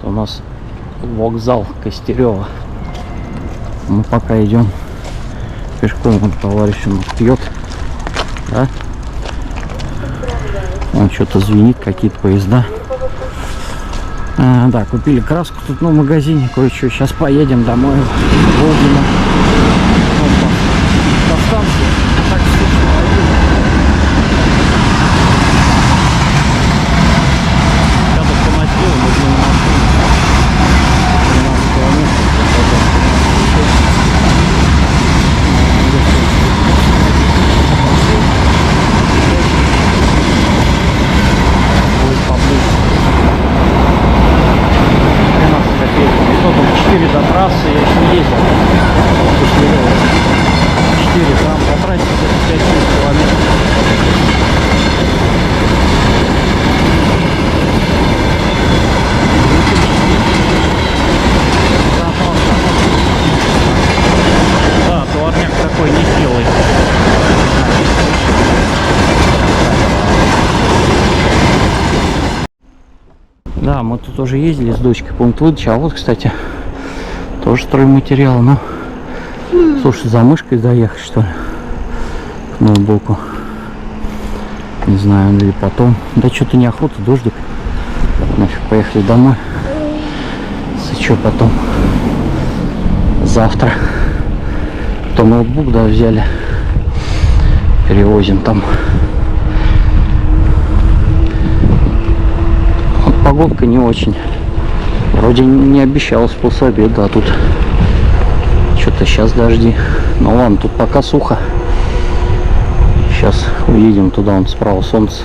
У нас вокзал Костерево. Мы пока идем пешком. Вот товарищ он пьет. Да? Он что-то звенит, какие-то поезда. Да, купили краску тут в магазине, кое-что. Сейчас поедем домой. Волгино. По станции. Так слышно. Сейчас автоматил, нужно на машине. 13 километров. Будет поближе. 13 копеек. И то там 4 до трассы, я еще не ездил. 4 там потратить 5-6 километров. Да, товарняк такой не хилый. Да, мы тут уже ездили с дочкой, пункт выдачи. А вот, кстати, тоже стройматериал. Ну, слушай, за мышкой заехать, что ли, к ноутбуку. Не знаю, или потом. Да что-то неохота, дождик. Нафиг, поехали домой. Если что, потом завтра. То ноутбук, да, взяли. Перевозим там. Вот погодка не очень. Вроде не обещалось полсобед, да, тут что-то сейчас дожди. Ну ладно, тут пока сухо. Сейчас уедем туда, вон справа солнце.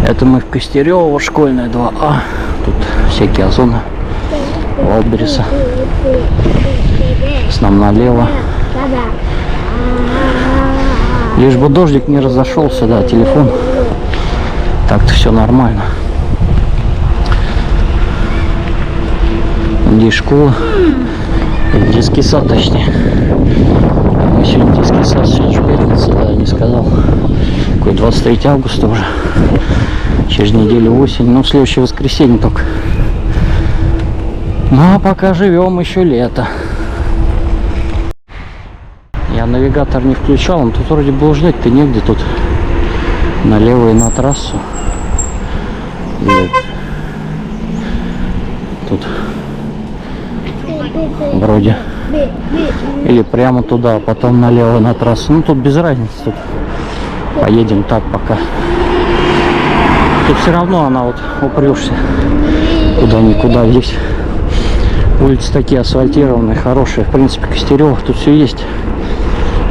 Это мы в Костерево, школьная 2А. Тут всякие озоны. Валбериса. С нам налево. Лишь бы дождик не разошелся, да, телефон. Так-то все нормально. Здесь школа. Детский сад, точнее. Мы сегодня детский сад, сегодня же пятница, да, не сказал. Какой 23 августа уже. Через неделю осень. Ну, в следующее воскресенье только. Ну, а пока живем, еще лето. Я навигатор не включал, он тут вроде блуждать-то негде тут. Налево и на трассу. Тут вроде. Или прямо туда, а потом налево на трассу. Ну, тут без разницы. Тут поедем так пока. Тут все равно она вот упрешься. Куда-никуда. Здесь улицы такие асфальтированные, хорошие. В принципе, Костерево тут все есть.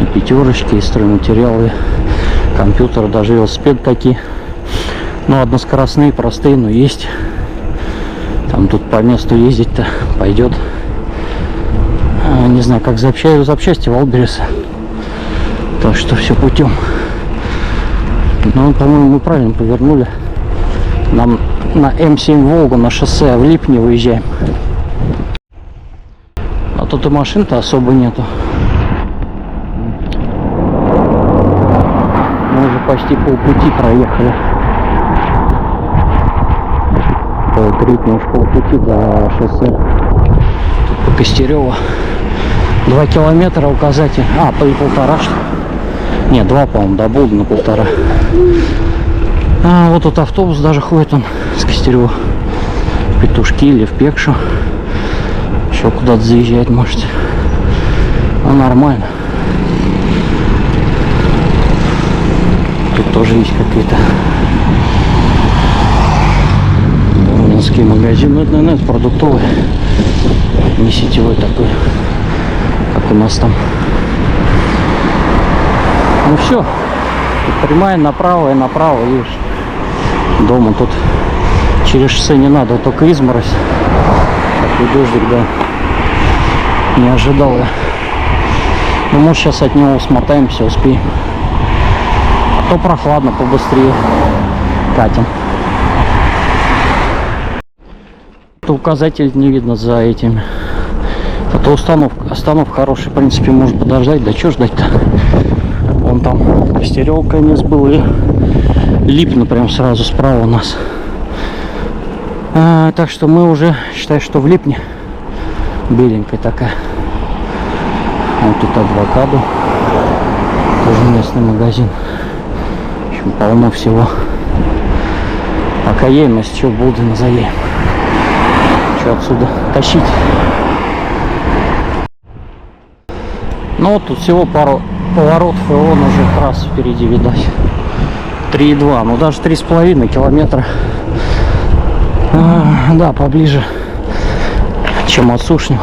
И пятерочки, и стройматериалы, компьютеры, даже велосипед такие. Ну, односкоростные, простые, но есть. Там тут по месту ездить-то пойдет. Не знаю, как запчасти Валбериса. Так что все путем. Ну, по-моему, мы правильно повернули. Нам на М7 Волгу, на шоссе в Липне выезжаем. А тут и машин-то особо нету. Мы уже почти полпути проехали. Полтретьего уж полпути до шоссе. Тут по Костерево. 2 километра указатель. А, по 1,5 что? Нет, 2, по-моему, до Болдина 1,5. А вот тут автобус даже ходит, он с Костерева в Петушки или в Пекшу. Еще куда-то заезжать можете. Ну, нормально. Тут тоже есть какие-то урманские магазины. Ну, это, наверное, продуктовый. Не сетевой такой, как у нас там. Ну все. Прямая направо и направо, видишь. Дома тут через шоссе не надо, только изморозь. Такой дождик, да. Не ожидал я. Ну, может, сейчас от него смотаемся, успеем. А то прохладно, побыстрее катим. То указатель не видно за этими. А то остановка хорошая, в принципе, может подождать. Да что ждать-то? Вон там Костерево конец был и Липно прям сразу справа у нас. Так что мы уже, считай, что в Липне. Беленькая такая. Вот тут авокадо. Тоже местный магазин. В общем, полно всего. Пока едем, если что, в Болдино заедем. Что отсюда тащить? Ну вот тут всего пару поворотов, и вон уже трасса впереди видать. 3,2, ну даже 3,5 километра. Да, поближе, чем от Сушнева.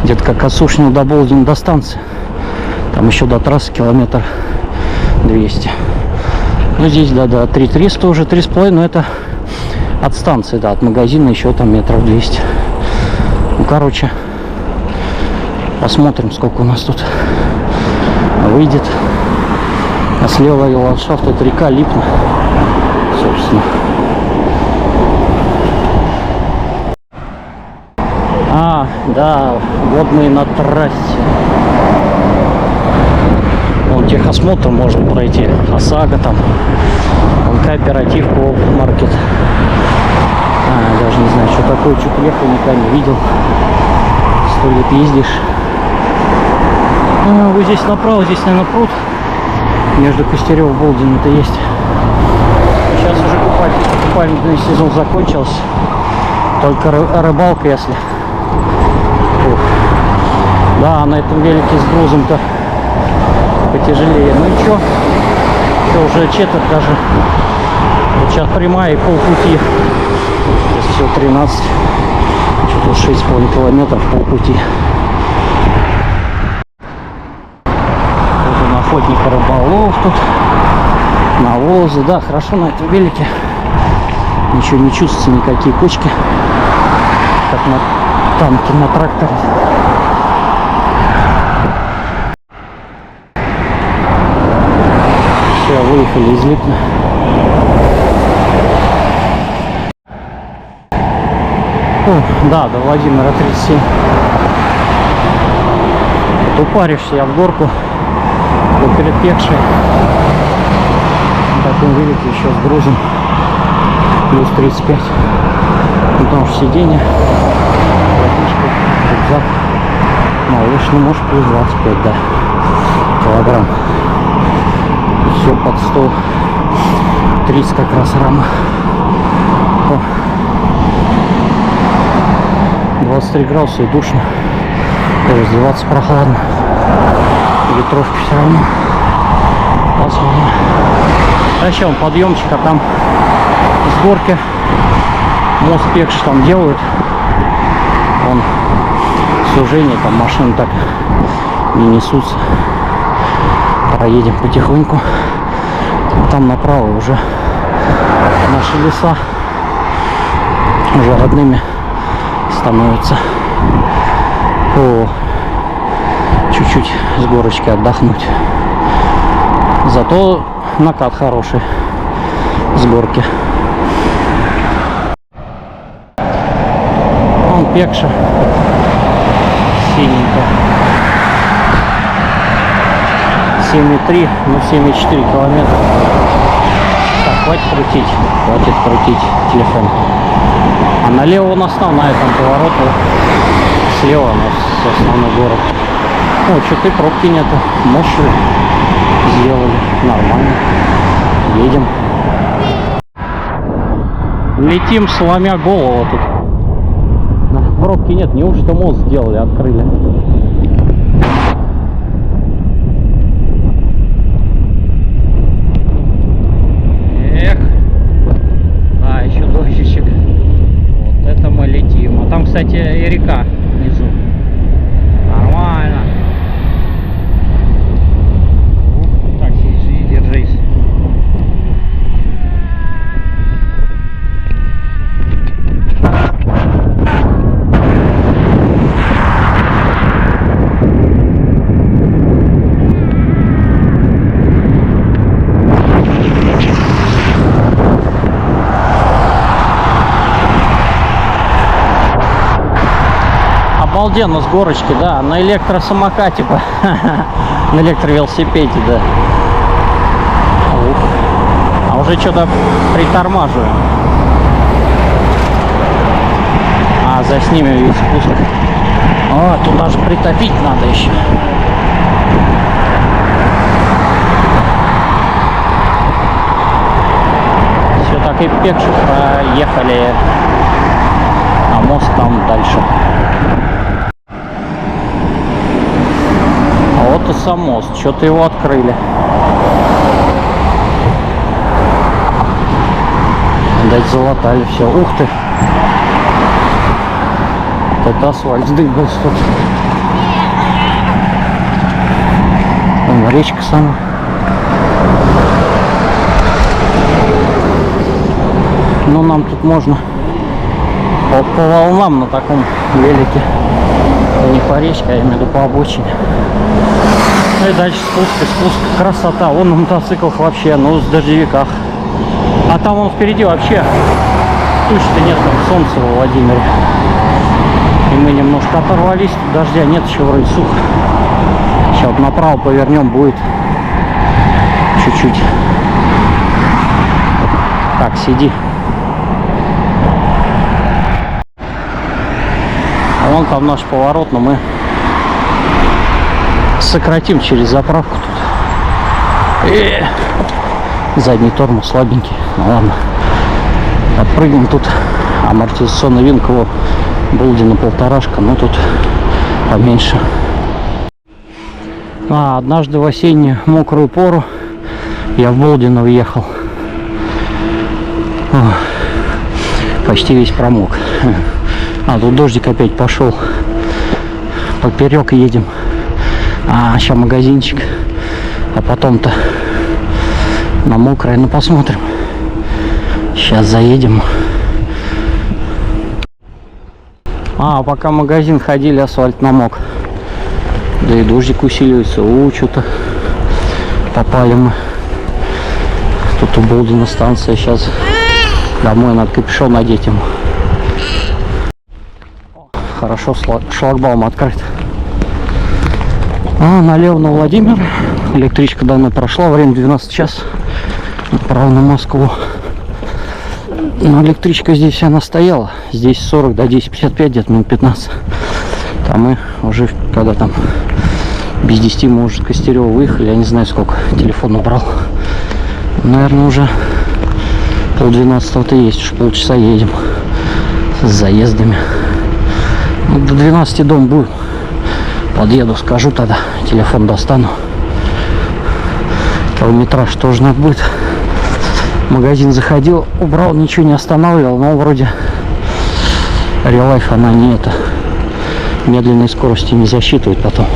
Где-то как от Сушнева до Болдина до станции. Там еще до трассы километр 200. Ну здесь, да, 3,300 уже, 3,5, но это от станции, да, от магазина еще там метров 200. Ну, короче, посмотрим, сколько у нас тут выйдет. А слева ландшафт, это река Липна, собственно. Да, вот мы и на трассе. Вон техосмотр можно пройти. ОСАГО там. Вон кооператив, маркет. Даже не знаю, что такое. Что-то ехал, никогда не видел. 100 лет ездишь. Вот здесь направо, здесь, наверное, пруд. Между Костерёв и Болдино-то есть. Сейчас уже купальный сезон закончился. Только рыбалка, если. Да, на этом велике с грузом-то потяжелее. Ну ничего, уже четверть даже. Вот сейчас прямая и полпути. Сейчас все 13. Что-то 6,5 километров полпути. Вот он, охотник рыболов тут. Навозы, да, хорошо на этом велике. Ничего не чувствуется, никакие кочки. Как на танке, на тракторе. Все, выехали из Липна. Да, до Владимира 37. Вот упаришься я в горку. Вот перед Пекшей. В таком велике еще с грузом. Плюс 35. Ну, потому что сиденье, лодыжка, рюкзак. Малыш, ну может плюс 25, да, килограмм. Все под 130 как раз рама. 23 градуса и душно. Раздеваться прохладно. Ветровки все равно. Посмотрим. А еще он подъемчик, а там с горки мост Пекши там делают. Вон сужение, там машины так не несутся. Проедем потихоньку. Там направо уже наши леса уже родными становятся. Чуть-чуть с горочки отдохнуть. Зато накат хороший с горки. Вон Пекша синенькая. 7,3, ну 7,4 километра. Так, хватит крутить телефон. А налево вон основная, там поворот, слева у нас основной город. О, что-то и пробки нету. Может, сделали. Нормально. Едем. Летим, сломя голову тут. Пробки нет, неужто мост сделали, открыли. Эх. А, еще дождичек. Вот это мы летим. А там, кстати, и река внизу. Нормально. Так, сиди, держись. Обалденно с горочки, да, на электросамокате, на электровелосипеде, да. А уже что-то притормаживаем. снимем весь спуск. А, тут даже притопить надо еще. Все так и пекши проехали. А мост там дальше. А вот и сам мост. Что-то его открыли. Дать залатали все. Ух ты! Это асфальт сдыбился тут. Вон речка сама. Ну нам тут можно по волнам на таком велике. Не по речке, а именно по обочине. И дальше спуск и спуск. Красота. Вон на мотоциклах вообще, ну с дождевиках. А там вон впереди вообще туч-то нет, там солнце во Владимире. И мы немножко оторвались, тут дождя нет, еще вроде сухо. Сейчас вот направо повернем, будет чуть-чуть. Так, сиди. А вон там наш поворот, но мы сократим через заправку тут. Задний тормоз слабенький. Ну ладно. Отпрыгнем тут. Амортизационный винт его Болдина 1,5, но тут поменьше. Однажды в осеннюю мокрую пору я в Болдино въехал. Почти весь промок. Тут дождик опять пошел. Поперек едем. Сейчас магазинчик. А потом-то на мокрое. Ну посмотрим. Сейчас заедем. Пока в магазин ходили, асфальт намок. Да и дождик усиливается. Что-то попали мы. Тут у Болдина станция. Сейчас домой надо капюшон надеть ему. Хорошо, шлагбаум открыт. Налево на Владимир. Электричка давно прошла. Время 12 час. Направо на Москву. Но электричка здесь она стояла. Здесь 40 до 10:55, где-то минут 15. Там мы уже, когда там без 10 мы уже с Костерева выехали. Я не знаю, сколько телефон набрал. Наверное, уже 11:30-то есть. Уж полчаса едем с заездами. До 12 дом будет. Подъеду, скажу тогда. Телефон достану. Километраж тоже надо будет. В магазин заходил, убрал, ничего не останавливал, но вроде Real Life она не это. Медленной скорости не засчитывает потом.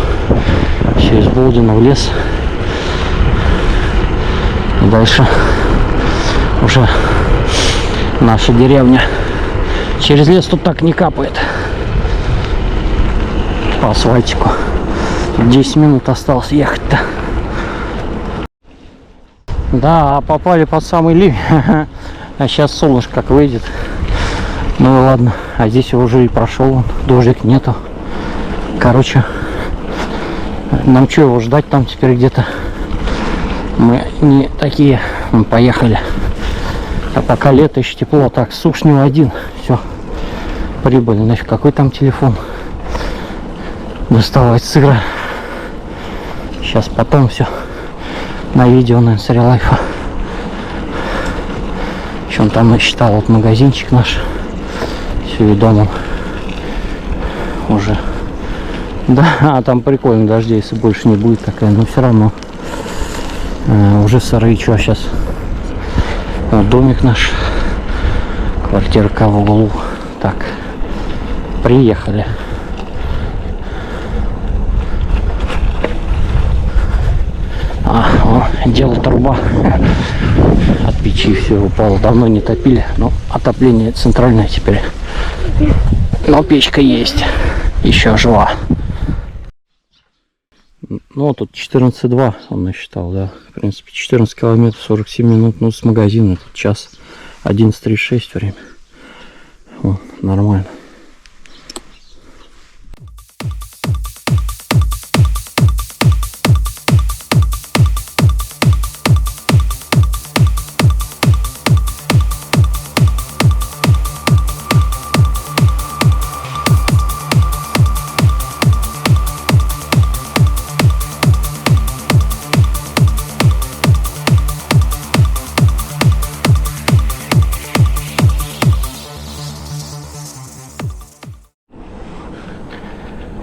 Все из Болдина в лес. И дальше уже наша деревня. Через лес тут так не капает. По асфальтику. 10 минут осталось ехать-то. Да, попали под самый ливень. А сейчас солнышко как выйдет. Ну ладно. А здесь уже и прошел. Дождик нету. Короче, нам что его ждать там теперь где-то? Мы не такие. Мы поехали. А пока лето, еще тепло. Так, Сушнева 1. Все. Прибыли. Нафиг, какой там телефон? Доставать сыра. Сейчас потом все. На видео, наверное, с Real Life. Еще он там насчитал вот магазинчик наш. Все, и дома уже. Да, там прикольно, дождей, если больше не будет такая, но все равно уже сырые. Что сейчас? Вот домик наш. Квартирка в углу. Так, приехали. Дело труба от печи все упало. Давно не топили, но отопление центральное теперь. Но печка есть, еще жива. Ну тут 14,2 он насчитал, да. В принципе 14 километров 47 минут. Ну с магазина этот час 11:36 время. Вот, нормально.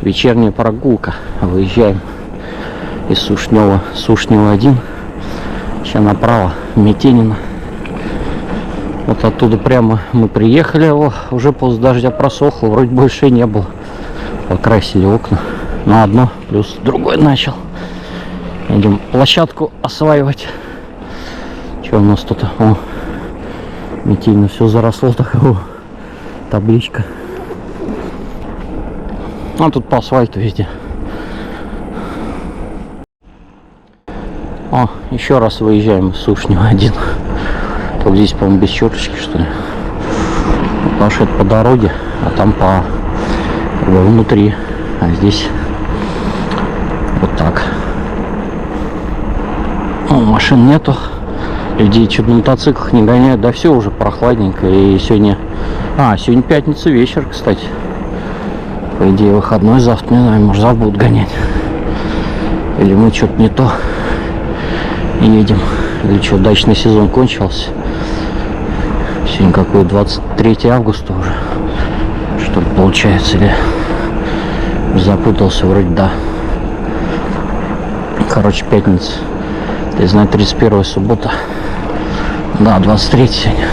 вечерняя прогулка. Выезжаем из Сушнева. Сушнева 1. Сейчас направо. Метенина. Вот оттуда прямо мы приехали. О, уже после дождя просохло. Вроде больше не было. Покрасили окна. На одно. Плюс другой начал. Идем площадку осваивать. Что у нас тут? О, Метенина все заросло. Такого. Табличка. А тут по асфальту везде. О, еще раз выезжаем из Сушнева 1. Только здесь, по-моему, без черточки, что ли. Потому что это по дороге, а там по внутри. А здесь вот так. О, машин нету. Людей что-то на мотоциклах не гоняют. Да все уже прохладненько. И сегодня... сегодня пятница, вечер, кстати. По идее, выходной завтра, не знаю, может, завтра будут гонять. Или мы что-то не то едем. Или что, дачный сезон кончился. Сегодня какой 23 августа уже. Что ли получается, или запутался, вроде да. Короче, пятница. Я знаю, 31 суббота. Да, 23 сегодня.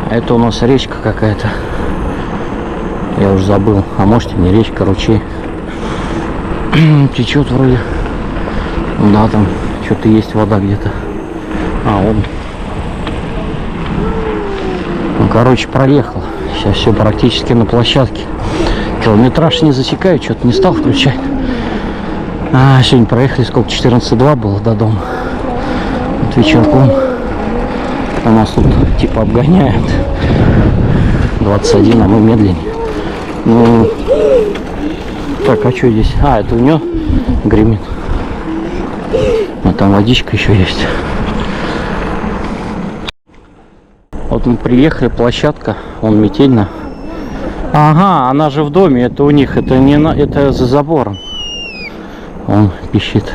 Это у нас речка какая-то. Я уже забыл. А может и не речка, ручей. Течет вроде. Да, там что-то есть, вода где-то. Он. Ну, короче, проехал. Сейчас все практически на площадке. Километраж не засекаю, что-то не стал включать. Сегодня проехали, сколько? 14,2 было до дома. Вот вечерком. У нас тут типа обгоняют. 21, а мы медленнее. Ну, так, а что здесь? Это у него гремит. А там водичка еще есть. Вот мы приехали, площадка, вон Метельна. Ага, она же в доме, это у них, это не на, это за забором. Он пищит.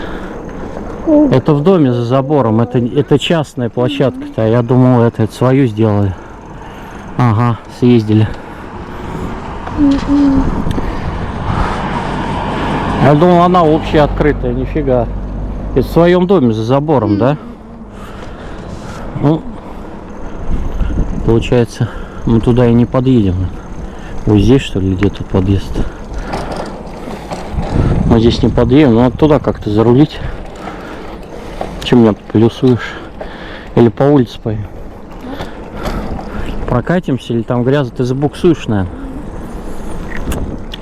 Это в доме за забором, это частная площадка-то. Я думал, это свою сделали. Ага, съездили. Я думал, она вообще открытая, нифига. Это в своем доме за забором, да? Ну, получается, мы туда и не подъедем. Вот здесь, что ли, где тут подъезд? Мы здесь не подъедем, но туда как-то зарулить. Чем меня плюсуешь? Или по улице поедем? Прокатимся, или там грязно? Ты забуксуешь, наверное.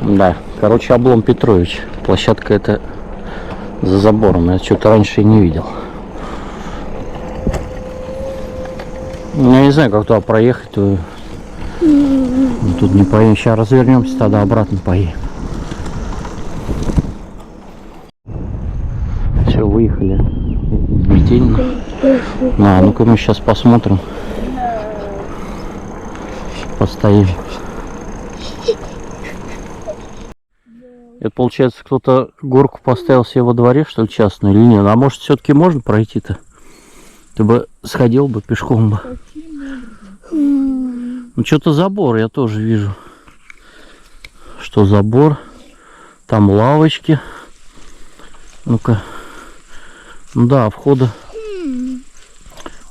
Да, короче, облом Петрович. Площадка это за забором. Я что-то раньше и не видел. Я не знаю, как туда проехать. Тут не поедем. Сейчас развернемся, тогда обратно поедем. Все, выехали. Метельно. Ну-ка мы сейчас посмотрим. Постоим. Это получается, кто-то горку поставил себе во дворе, что ли, частную, или нет? А может, все-таки можно пройти-то? Ты бы сходил бы пешком бы. Ну, что-то забор я тоже вижу. Что забор? Там лавочки. Ну-ка. Ну да, входа.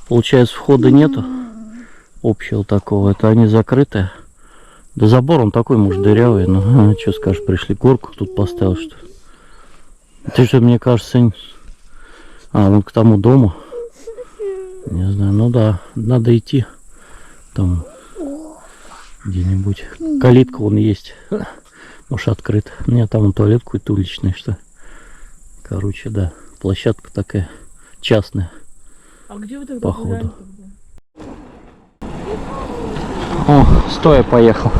Получается, входа нету. Общего такого. Это они закрытые. Да забор он такой, может, дырявый. Ну, что скажешь, пришли, горку тут поставил, что ли? Ты же, мне кажется, вон к тому дому. Не знаю, ну да, надо идти. Там где-нибудь. Калитка вон есть. Может, открыт. Нет, там вон туалет какой-то уличный, что. Короче, да. Площадка такая частная. А где вы тогда походу? О, стоя поехал.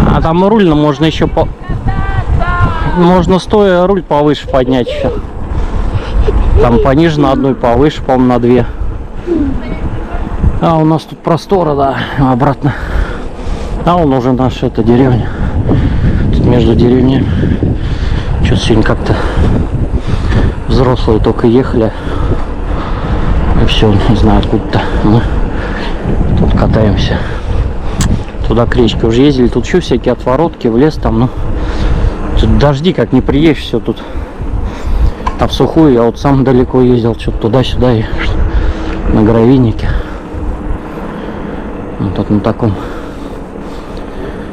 А там руль можно еще по... Можно стоя руль повыше поднять еще. Там пониже на одну и повыше, по-моему, на две. У нас тут простора, да, обратно. Он уже наша, это деревня. Тут между деревнями. Что-то сегодня как-то взрослые только ехали. И все, не знаю, откуда-то мы тут катаемся. Туда к речке уже ездили. Тут еще всякие отворотки в лес там. Ну, тут дожди как не приедешь, все тут. А в сухую я вот сам далеко ездил, что-то туда-сюда и на гравийнике. Вот тут на таком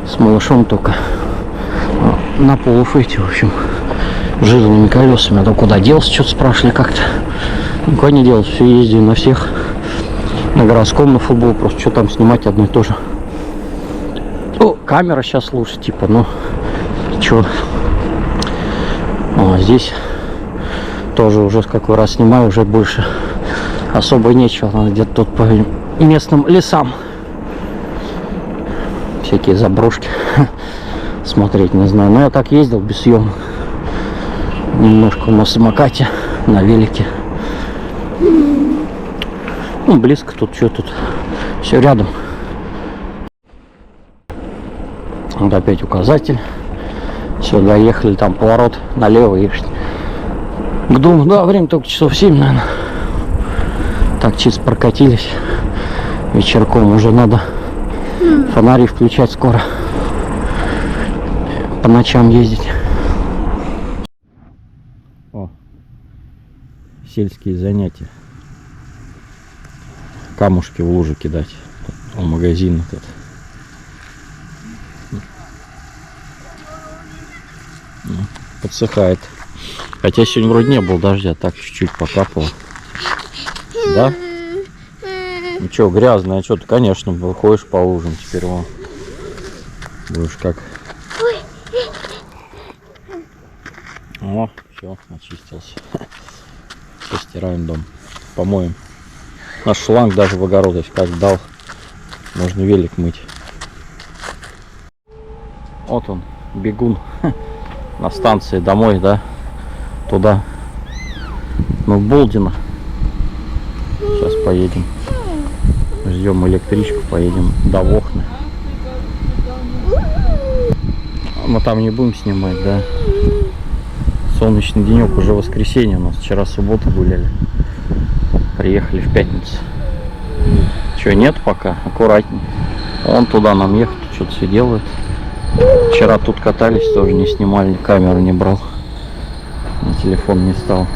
с малышом только на полуфете, в общем, жирными колесами. А то куда делся, что-то спрашивали как-то. Никуда не делся, все ездили на всех. На городском, на футбол, просто что там снимать одно и то же. О, камера сейчас лучше, типа, ну, чё. А здесь тоже уже с какой раз снимаю, уже больше особо нечего. Надо где-то тут по местным лесам всякие заброшки смотреть, не знаю. Но я так ездил без съемок. Немножко на самокате, на велике. Ну, близко тут, что тут, все рядом. Вот опять указатель. Все, доехали, там поворот налево и к дому. Да, время только часов 7, наверное. Так, чисто прокатились. Вечерком уже надо фонари включать скоро. По ночам ездить. О, сельские занятия. Камушки в лужи кидать. Тут, магазин этот. Подсыхает. Хотя сегодня вроде не было дождя, так чуть-чуть покапало. Да? Ну что, грязное, что-то, конечно, выходишь по лужам теперь вон. Будешь как. О, все, очистился. Все, стираем дом. Помоем. Наш шланг даже в огород, если как дал, можно велик мыть. Вот он, бегун. На станции домой, да, туда, мы в Болдино. Сейчас поедем, ждем электричку, поедем до Вохны. Мы там не будем снимать, да. Солнечный денек, уже воскресенье у нас, вчера суббота гуляли, приехали в пятницу. Чего, нет пока, аккуратней. Вон туда нам ехать, что-то все делают. Вчера тут катались, тоже не снимали, камеру не брал, на телефон не стал.